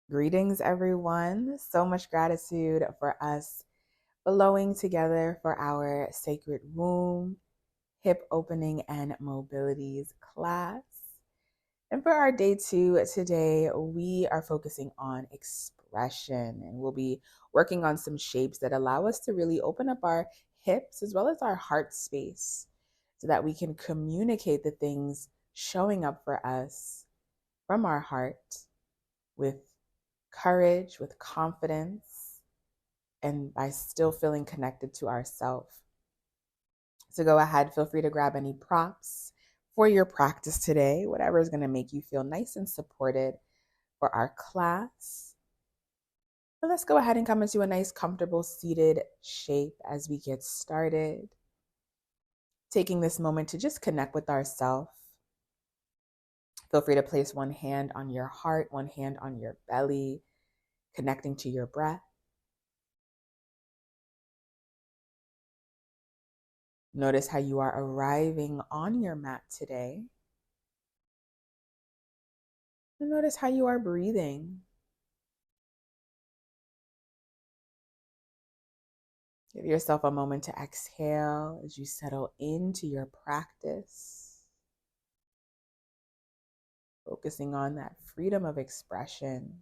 Greetings, everyone. So much gratitude for us flowing together for our sacred womb, hip opening, and mobilities class. And for our day 2 today, we are focusing on expression and we'll be working on some shapes that allow us to really open up our hips as well as our heart space so that we can communicate the things showing up for us from our heart with courage, with confidence, and by still feeling connected to ourselves. So go ahead, feel free to grab any props for your practice today, whatever is going to make you feel nice and supported for our class. And let's go ahead and come into a nice, comfortable seated shape as we get started. Taking this moment to just connect with ourselves. Feel free to place one hand on your heart, one hand on your belly, connecting to your breath. Notice how you are arriving on your mat today. And notice how you are breathing. Give yourself a moment to exhale as you settle into your practice, focusing on that freedom of expression.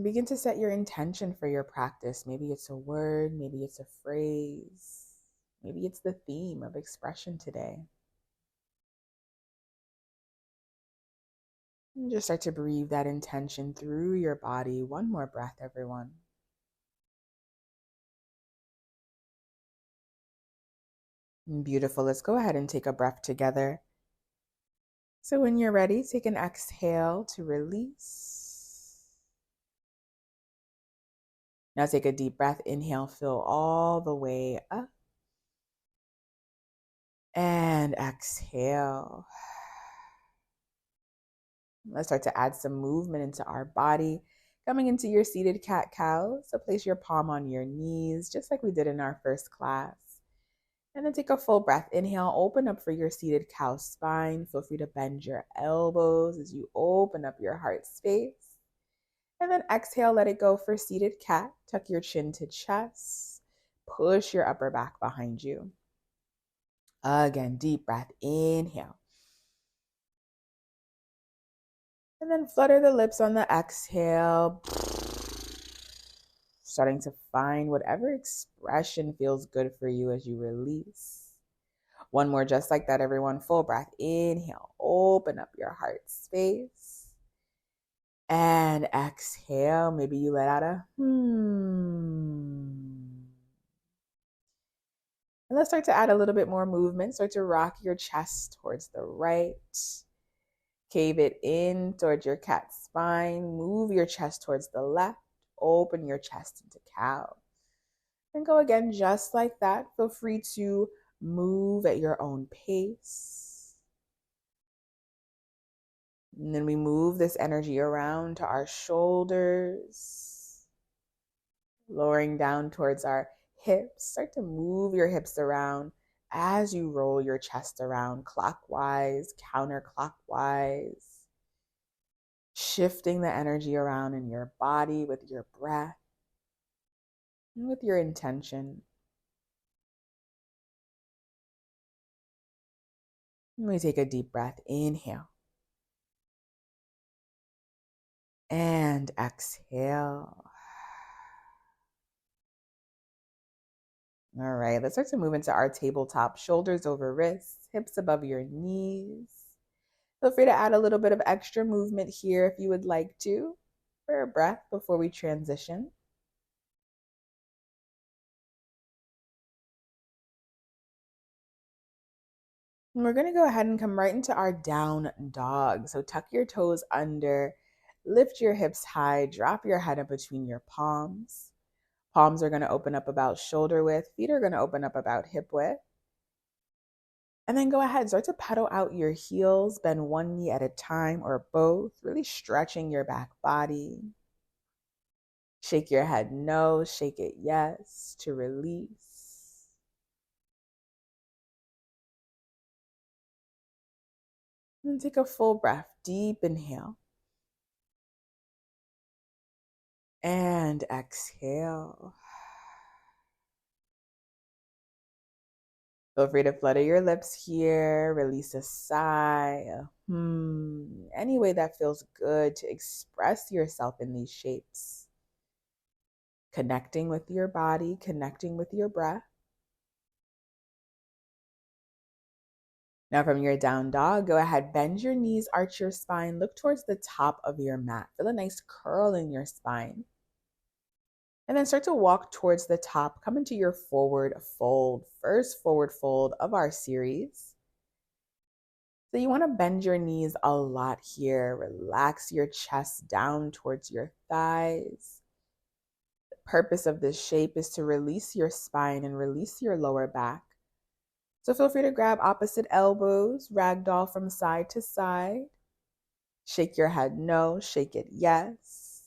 Begin to set your intention for your practice. Maybe it's a word, maybe it's a phrase, maybe it's the theme of expression today. And just start to breathe that intention through your body. One more breath, everyone. Beautiful. Let's go ahead and take a breath together. So when you're ready, take an exhale to release. Now take a deep breath. Inhale, fill all the way up. And exhale. Let's start to add some movement into our body. Coming into your seated cat-cow. So place your palm on your knees, just like we did in our first class. And then take a full breath. Inhale, open up for your seated cow spine. Feel free to bend your elbows as you open up your heart space. And then exhale, let it go for seated cat. Tuck your chin to chest. Push your upper back behind you. Again, deep breath. Inhale. And then flutter the lips on the exhale. Starting to find whatever expression feels good for you as you release. One more just like that, everyone. Full breath. Inhale. Open up your heart space. And exhale. Maybe you let out a And let's start to add a little bit more movement. Start to rock your chest towards the right. Cave it in towards your cat spine. Move your chest towards the left. Open your chest into cow. And go again just like that. Feel free to move at your own pace. And then we move this energy around to our shoulders, lowering down towards our hips. Start to move your hips around as you roll your chest around clockwise, counterclockwise, shifting the energy around in your body with your breath and with your intention. And we take a deep breath. Inhale. And exhale. All right, let's start to move into our tabletop. Shoulders over wrists, hips above your knees. Feel free to add a little bit of extra movement here if you would like to for a breath before we transition. And we're going to go ahead and come right into our down dog. So tuck your toes under, lift your hips high, drop your head up between your palms. Palms are going to open up about shoulder width. Feet are going to open up about hip width. And then go ahead, start to pedal out your heels, bend one knee at a time or both, really stretching your back body. Shake your head no, shake it yes to release. And take a full breath. Deep inhale. And exhale. Feel free to flutter your lips here. Release a sigh, any way that feels good to express yourself in these shapes. Connecting with your body, connecting with your breath. Now from your down dog, go ahead, bend your knees, arch your spine, look towards the top of your mat. Feel a nice curl in your spine. And then start to walk towards the top. Come into your forward fold, first forward fold of our series. So you want to bend your knees a lot here. Relax your chest down towards your thighs. The purpose of this shape is to release your spine and release your lower back. So feel free to grab opposite elbows, ragdoll from side to side. Shake your head no, shake it yes.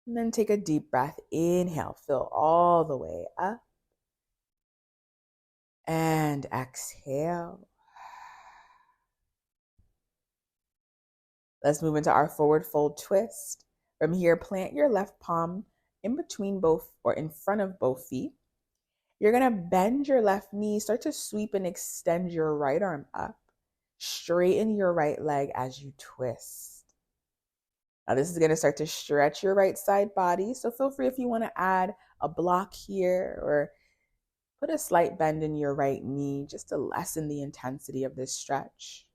And then take a deep breath. Inhale, fill all the way up. And exhale. Let's move into our forward fold twist. From here, plant your left palm in between both or in front of both feet. You're going to bend your left knee, start to sweep and extend your right arm up. Straighten your right leg as you twist. Now this is going to start to stretch your right side body. So feel free if you want to add a block here or put a slight bend in your right knee just to lessen the intensity of this stretch.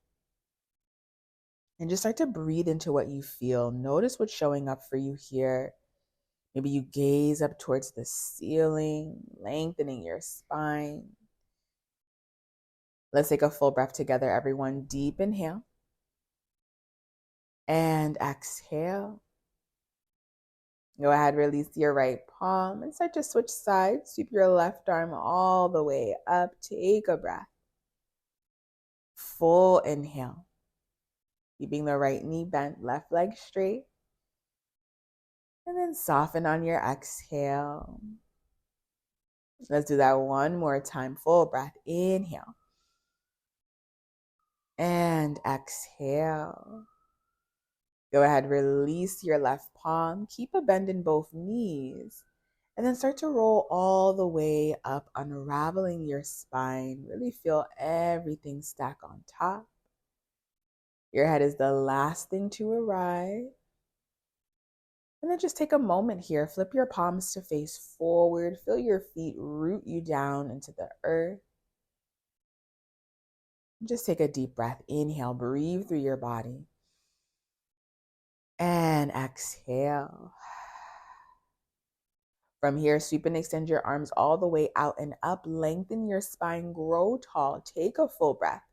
And just start to breathe into what you feel. Notice what's showing up for you here. Maybe you gaze up towards the ceiling, lengthening your spine. Let's take a full breath together, everyone. Deep inhale. And exhale. Go ahead, release your right palm and start to switch sides. Sweep your left arm all the way up. Take a breath. Full inhale. Keeping the right knee bent, left leg straight. And then soften on your exhale. Let's do that one more time. Full breath. Inhale. And exhale. Go ahead, release your left palm. Keep a bend in both knees. And then start to roll all the way up, unraveling your spine. Really feel everything stack on top. Your head is the last thing to arrive. And then just take a moment here. Flip your palms to face forward. Feel your feet root you down into the earth. Just take a deep breath. Inhale, breathe through your body. And exhale. From here, sweep and extend your arms all the way out and up. Lengthen your spine, grow tall. Take a full breath.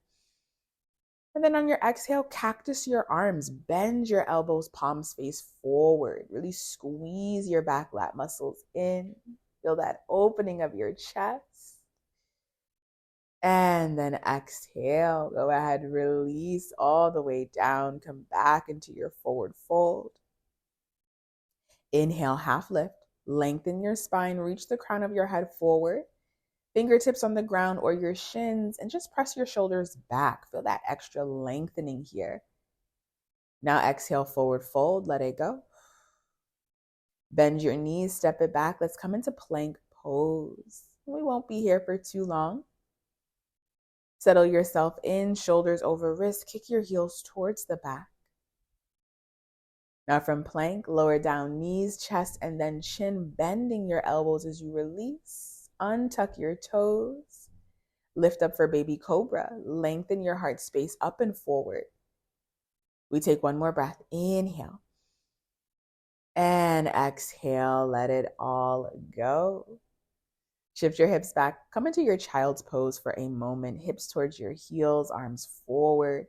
And then on your exhale, cactus your arms. Bend your elbows, palms face forward. Really squeeze your back lat muscles in. Feel that opening of your chest. And then exhale. Go ahead, release all the way down. Come back into your forward fold. Inhale, half lift. Lengthen your spine, reach the crown of your head forward, fingertips on the ground or your shins, and just press your shoulders back. Feel that extra lengthening here. Now exhale, forward fold, let it go. Bend your knees, step it back. Let's come into plank pose. We won't be here for too long. Settle yourself in, shoulders over wrists, kick your heels towards the back. Now from plank, lower down knees, chest, and then chin, bending your elbows as you release. Untuck your toes. Lift up for baby cobra. Lengthen your heart space up and forward. We take one more breath. Inhale. And exhale. Let it all go. Shift your hips back. Come into your child's pose for a moment. Hips towards your heels, arms forward.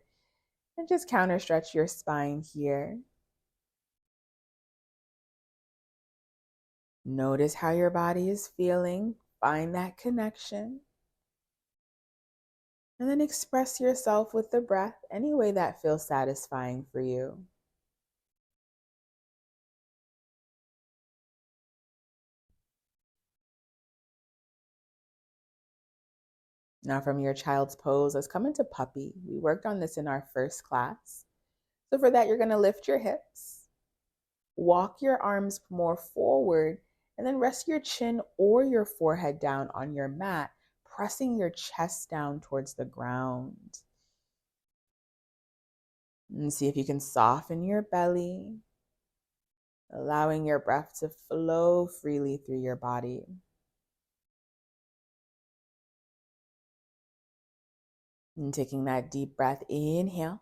And just counter stretch your spine here. Notice how your body is feeling. Find that connection. And then express yourself with the breath any way that feels satisfying for you. Now from your child's pose, let's come into puppy. We worked on this in our first class. So for that, you're going to lift your hips, walk your arms more forward, and then rest your chin or your forehead down on your mat, pressing your chest down towards the ground. And see if you can soften your belly, allowing your breath to flow freely through your body. And taking that deep breath, inhale.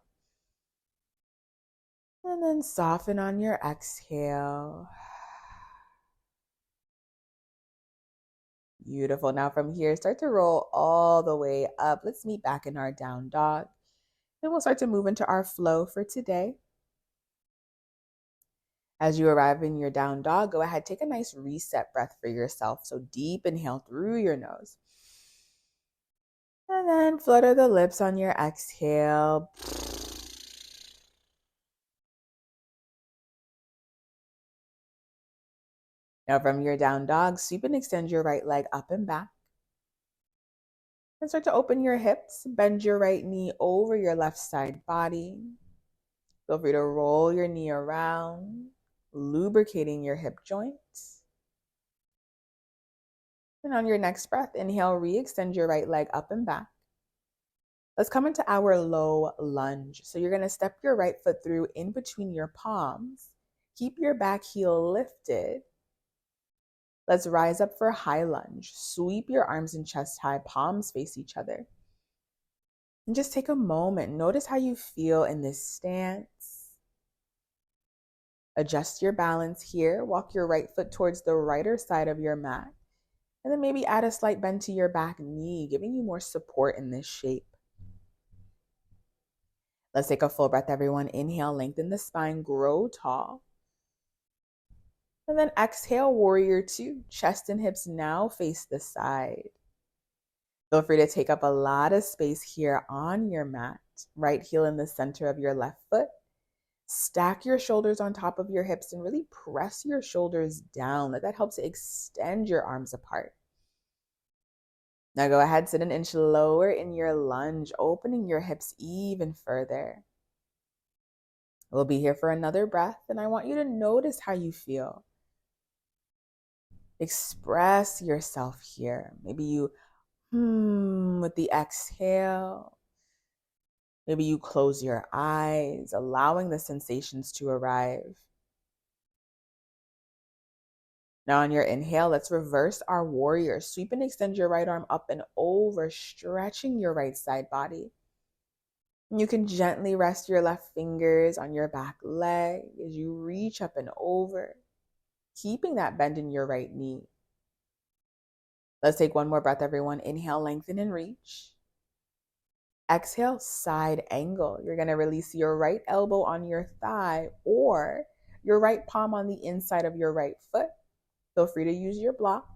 And then soften on your exhale. Beautiful. Now from here, start to roll all the way up. Let's meet back in our down dog. Then we'll start to move into our flow for today. As you arrive in your down dog, go ahead, take a nice reset breath for yourself. So deep inhale through your nose. And then flutter the lips on your exhale. Now from your down dog, sweep and extend your right leg up and back. And start to open your hips, bend your right knee over your left side body. Feel free to roll your knee around, lubricating your hip joints. And on your next breath, inhale, re-extend your right leg up and back. Let's come into our low lunge. So you're going to step your right foot through in between your palms. Keep your back heel lifted. Let's rise up for high lunge. Sweep your arms and chest high, palms face each other. And just take a moment. Notice how you feel in this stance. Adjust your balance here. Walk your right foot towards the righter side of your mat. And then maybe add a slight bend to your back knee, giving you more support in this shape. Let's take a full breath, everyone. Inhale, lengthen the spine, grow tall. And then exhale, warrior two. Chest and hips now face the side. Feel free to take up a lot of space here on your mat. Right heel in the center of your left foot. Stack your shoulders on top of your hips and really press your shoulders down. That helps to extend your arms apart. Now go ahead, sit an inch lower in your lunge, opening your hips even further. We'll be here for another breath, and I want you to notice how you feel. Express yourself here. Maybe you with the exhale. Maybe you close your eyes, allowing the sensations to arrive. Now on your inhale, let's reverse our warrior. Sweep and extend your right arm up and over, stretching your right side body. You can gently rest your left fingers on your back leg as you reach up and over, keeping that bend in your right knee. Let's take one more breath, everyone. Inhale, lengthen and reach. Exhale, side angle. You're going to release your right elbow on your thigh or your right palm on the inside of your right foot. Feel free to use your block.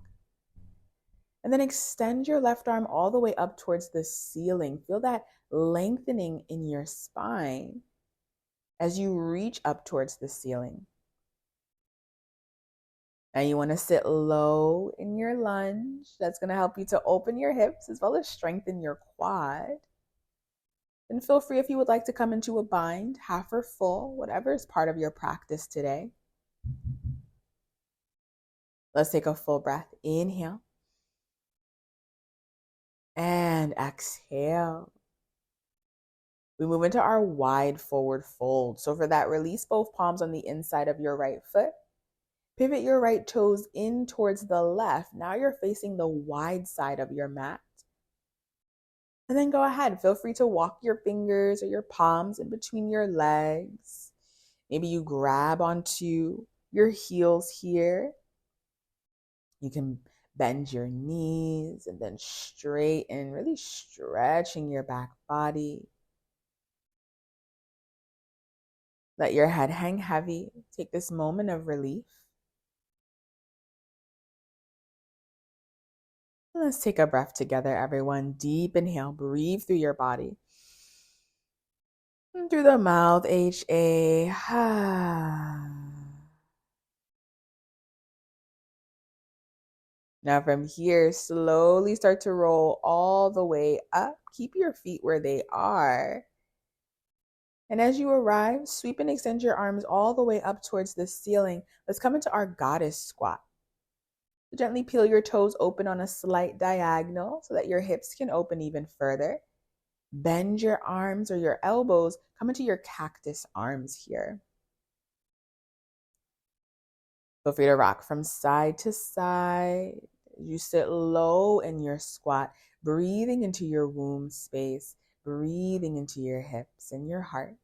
And then extend your left arm all the way up towards the ceiling. Feel that lengthening in your spine as you reach up towards the ceiling. Now you want to sit low in your lunge. That's going to help you to open your hips as well as strengthen your quad. And feel free if you would like to come into a bind, half or full, whatever is part of your practice today. Let's take a full breath. Inhale. And exhale. We move into our wide forward fold. So for that, release both palms on the inside of your right foot. Pivot your right toes in towards the left. Now you're facing the wide side of your mat. And then go ahead. Feel free to walk your fingers or your palms in between your legs. Maybe you grab onto your heels here. You can bend your knees and then straighten, really stretching your back body. Let your head hang heavy. Take this moment of relief. Let's take a breath together, everyone. Deep inhale. Breathe through your body. And through the mouth, H-A. Now from here, slowly start to roll all the way up. Keep your feet where they are. And as you arrive, sweep and extend your arms all the way up towards the ceiling. Let's come into our goddess squat. Gently peel your toes open on a slight diagonal so that your hips can open even further. Bend your arms or your elbows. Come into your cactus arms here. Feel free to rock from side to side. You sit low in your squat, breathing into your womb space, breathing into your hips and your heart.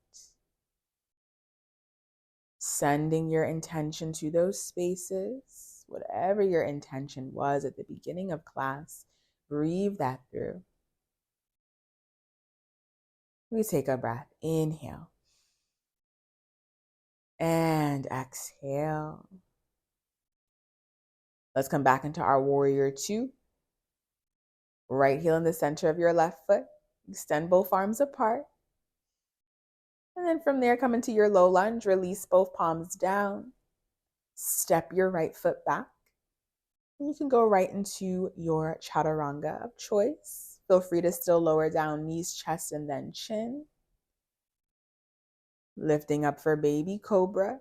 Sending your intention to those spaces, whatever your intention was at the beginning of class, breathe that through. We take a breath. Inhale. And exhale. Let's come back into our warrior two. Right heel in the center of your left foot. Extend both arms apart. And then from there, come into your low lunge. Release both palms down. Step your right foot back. And you can go right into your chaturanga of choice. Feel free to still lower down knees, chest, and then chin. Lifting up for baby cobra.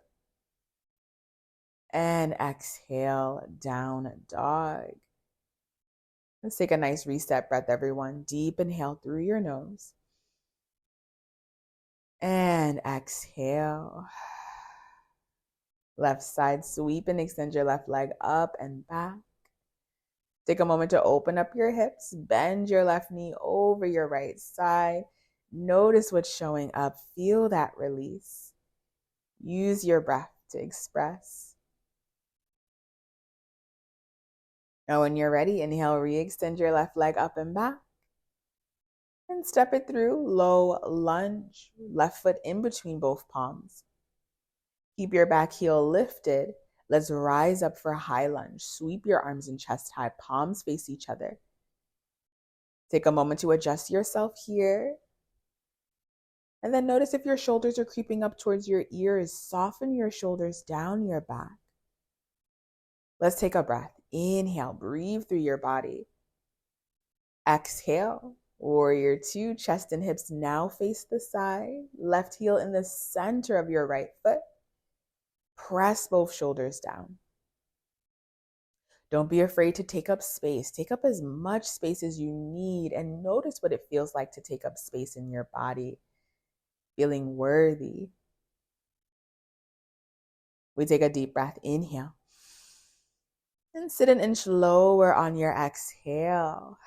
And exhale, down dog. Let's take a nice reset breath, everyone. Deep inhale through your nose. And exhale. Left side sweep and extend your left leg up and back. Take a moment to open up your hips. Bend your left knee over your right side. Notice what's showing up. Feel that release. Use your breath to express. Now when you're ready, inhale, re-extend your left leg up and back. And step it through, low lunge, left foot in between both palms. Keep your back heel lifted. Let's rise up for a high lunge. Sweep your arms and chest high, palms face each other. Take a moment to adjust yourself here. And then notice if your shoulders are creeping up towards your ears. Soften your shoulders down your back. Let's take a breath. Inhale, breathe through your body. Exhale, warrior two, chest and hips now face the side. Left heel in the center of your right foot. Press both shoulders down. Don't be afraid to take up space. Take up as much space as you need and notice what it feels like to take up space in your body. Feeling worthy. We take a deep breath. Inhale. And sit an inch lower on your exhale.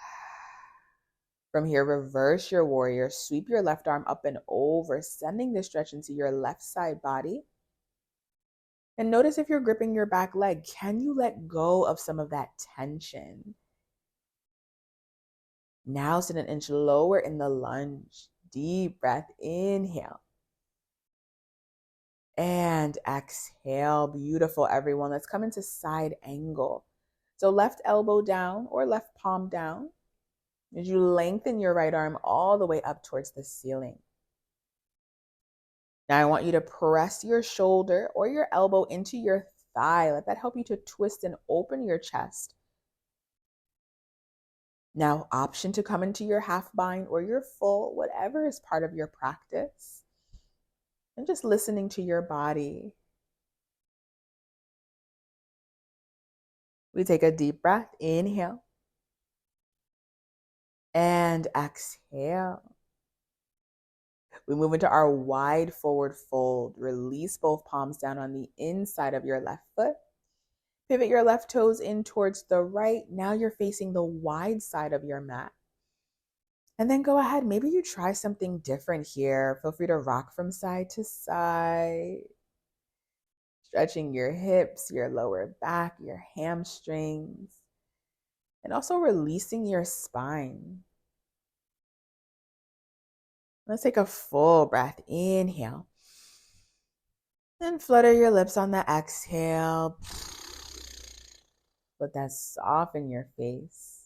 From here, reverse your warrior. Sweep your left arm up and over, sending the stretch into your left side body. And notice if you're gripping your back leg, can you let go of some of that tension? Now sit an inch lower in the lunge. Deep breath, inhale. And exhale. Beautiful, everyone. Let's come into side angle. So left elbow down or left palm down as you lengthen your right arm all the way up towards the ceiling. Now I want you to press your shoulder or your elbow into your thigh. Let that help you to twist and open your chest. Now, option to come into your half bind or your full, whatever is part of your practice. And just listening to your body. We take a deep breath. Inhale. And exhale. We move into our wide forward fold. Release both palms down on the inside of your left foot. Pivot your left toes in towards the right. Now you're facing the wide side of your mat. And then go ahead. Maybe you try something different here. Feel free to rock from side to side. Stretching your hips, your lower back, your hamstrings. And also releasing your spine. Let's take a full breath. Inhale. And flutter your lips on the exhale. Let that soften your face.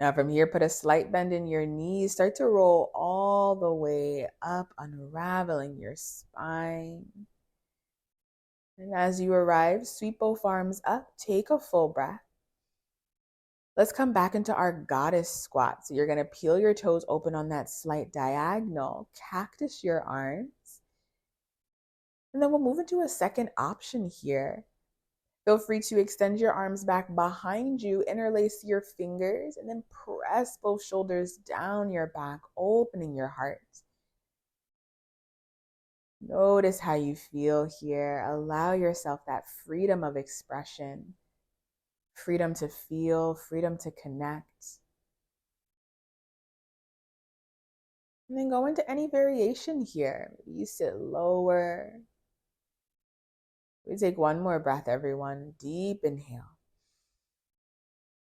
Now from here, put a slight bend in your knees. Start to roll all the way up, unraveling your spine. And as you arrive, sweep both arms up, take a full breath. Let's come back into our goddess squat. So you're going to peel your toes open on that slight diagonal, cactus your arms. And then we'll move into a second option here. Feel free to extend your arms back behind you, interlace your fingers, and then press both shoulders down your back, opening your heart. Notice how you feel here. Allow yourself that freedom of expression, freedom to feel, freedom to connect. And then go into any variation here. Maybe you sit lower. We take one more breath, everyone. Deep inhale.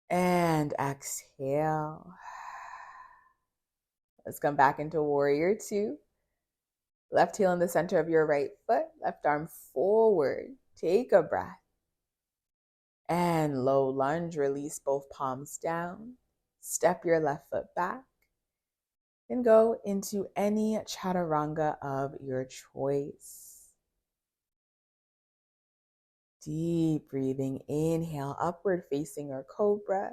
And exhale. Let's come back into warrior two. Left heel in the center of your right foot, left arm forward. Take a breath. And low lunge, release both palms down. Step your left foot back. And go into any chaturanga of your choice. Deep breathing, inhale, upward facing or cobra.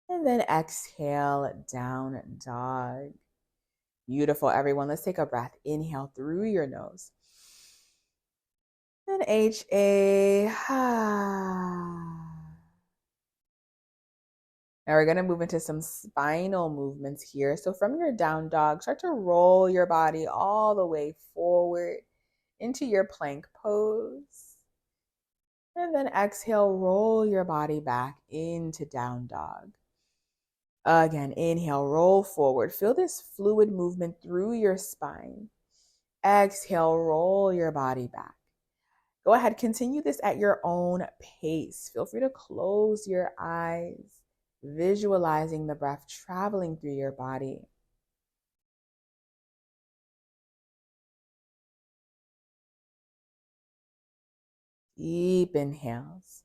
And then exhale, down dog. Beautiful, everyone. Let's take a breath. Inhale through your nose. And HA. Now we're going to move into some spinal movements here. So from your down dog, start to roll your body all the way forward into your plank pose. And then exhale, roll your body back into down dog. Again, inhale, roll forward. Feel this fluid movement through your spine. Exhale, roll your body back. Go ahead, continue this at your own pace. Feel free to close your eyes, visualizing the breath traveling through your body. Deep inhales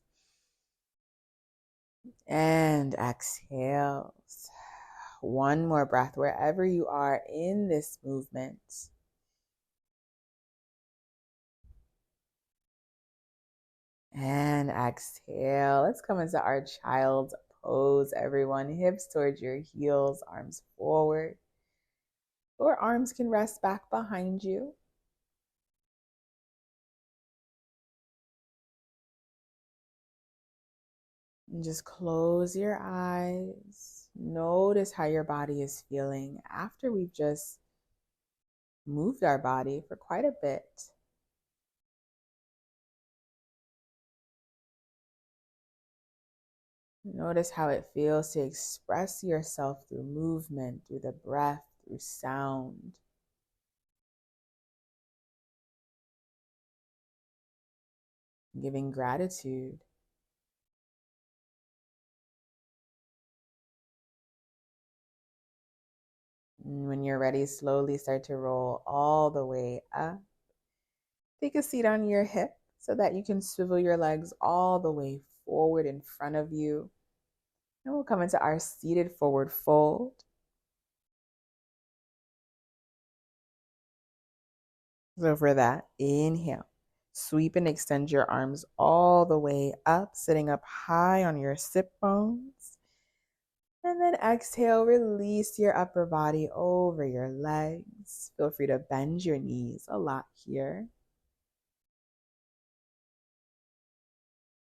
and exhales. One more breath wherever you are in this movement. And exhale. Let's come into our child's pose, everyone. Hips towards your heels, arms forward. Or arms can rest back behind you. And just close your eyes. Notice how your body is feeling after we've just moved our body for quite a bit. Notice how it feels to express yourself through movement, through the breath, through sound. Giving gratitude. And when you're ready, slowly start to roll all the way up. Take a seat on your hip so that you can swivel your legs all the way forward in front of you. And we'll come into our seated forward fold. So for that, inhale. Sweep and extend your arms all the way up, sitting up high on your sit bones. And then exhale, release your upper body over your legs. Feel free to bend your knees a lot here.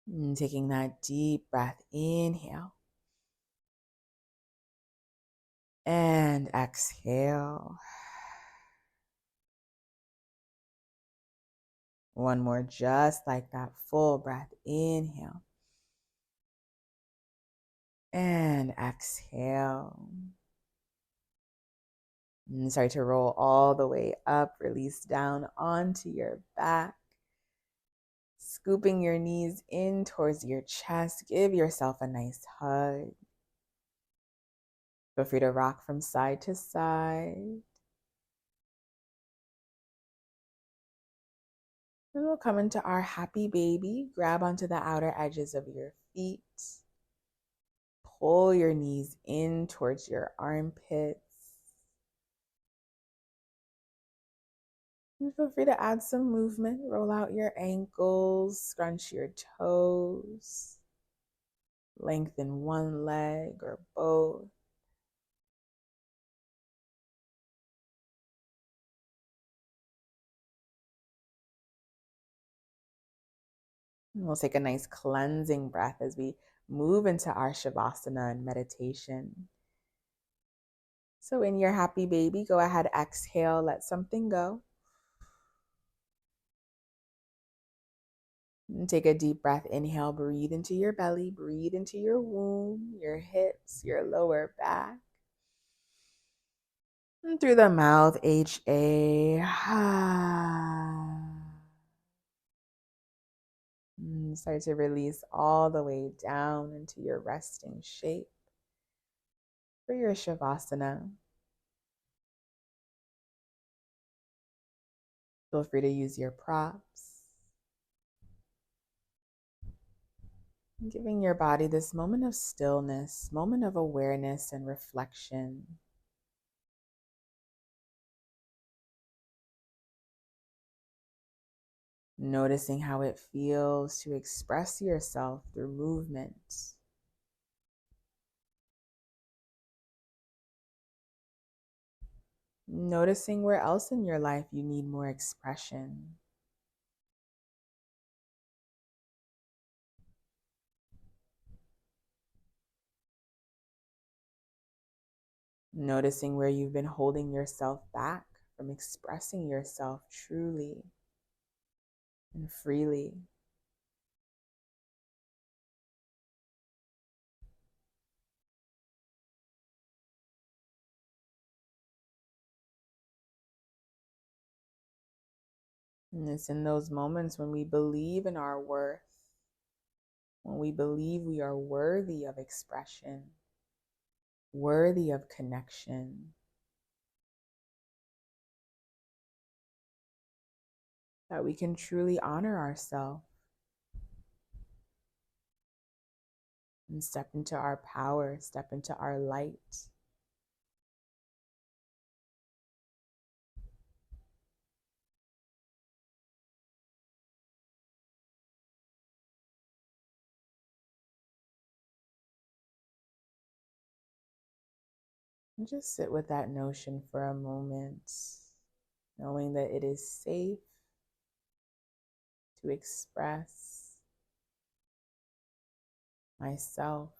And taking that deep breath, inhale. And exhale. One more, just like that, full breath, inhale. And exhale. And start to roll all the way up, release down onto your back. Scooping your knees in towards your chest. Give yourself a nice hug. Feel free to rock from side to side. Then we'll come into our happy baby. Grab onto the outer edges of your feet. Pull your knees in towards your armpits. And feel free to add some movement. Roll out your ankles, scrunch your toes, lengthen one leg or both. And we'll take a nice cleansing breath as we move into our Shavasana and meditation. So in your happy baby, go ahead, exhale, let something go. And take a deep breath. Inhale, breathe into your belly, breathe into your womb, your hips, your lower back. And through the mouth, HA. And start to release all the way down into your resting shape for your Shavasana. Feel free to use your props. Giving your body this moment of stillness, moment of awareness and reflection. Noticing how it feels to express yourself through movement. Noticing where else in your life you need more expression. Noticing where you've been holding yourself back from expressing yourself truly and freely. And it's in those moments when we believe in our worth, when we believe we are worthy of expression, worthy of connection, that we can truly honor ourselves and step into our power, step into our light. And just sit with that notion for a moment, knowing that it is safe to express myself.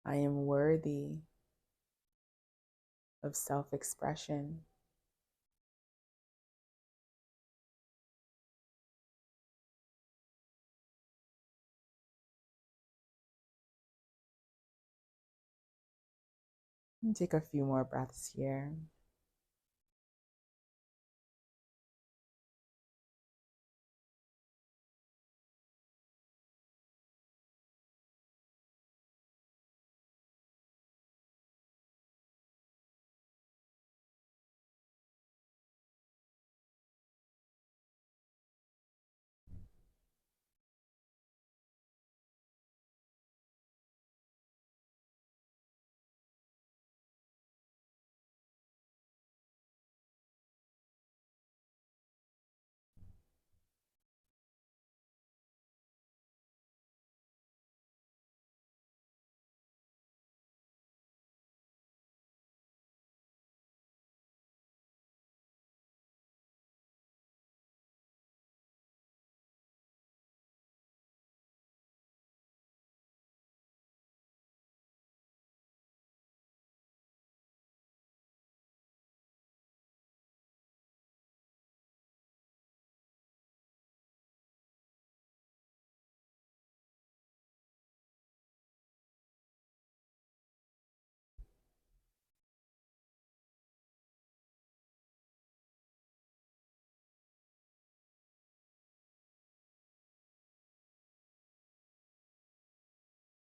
I am worthy of self-expression. And take a few more breaths here.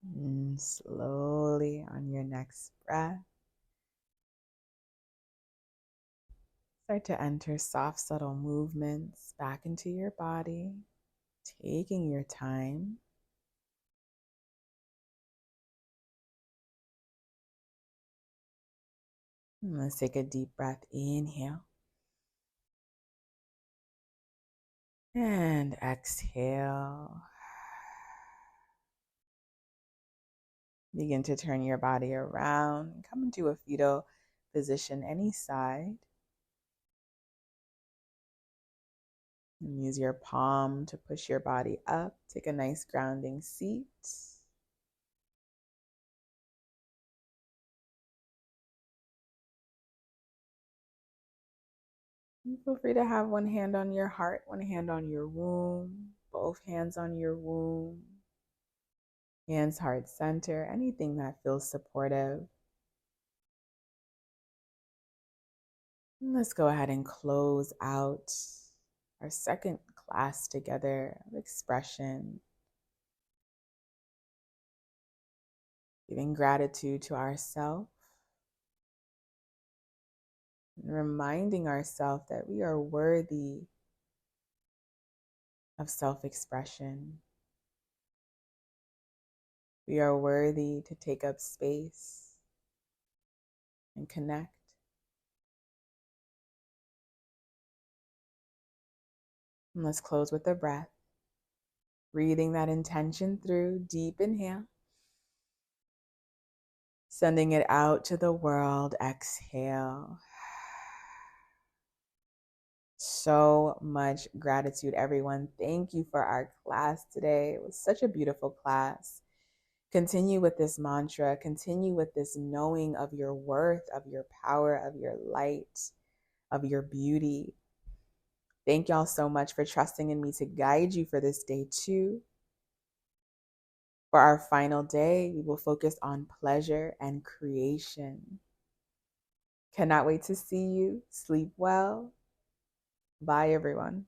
And slowly on your next breath, start to enter soft, subtle movements back into your body, taking your time. And let's take a deep breath. Inhale. And exhale. Begin to turn your body around. Come into a fetal position, any side. And use your palm to push your body up. Take a nice grounding seat. And feel free to have one hand on your heart, one hand on your womb, both hands on your womb, hands heart center, anything that feels supportive. And let's go ahead and close out our second class together of expression, giving gratitude to ourselves, and reminding ourselves that we are worthy of self-expression. We are worthy to take up space and connect. And let's close with a breath. Breathing that intention through, deep inhale. Sending it out to the world, exhale. So much gratitude, everyone. Thank you for our class today. It was such a beautiful class. Continue with this mantra. Continue with this knowing of your worth, of your power, of your light, of your beauty. Thank y'all so much for trusting in me to guide you for this day 2. For our final day, we will focus on pleasure and creation. Cannot wait to see you. Sleep well. Bye, everyone.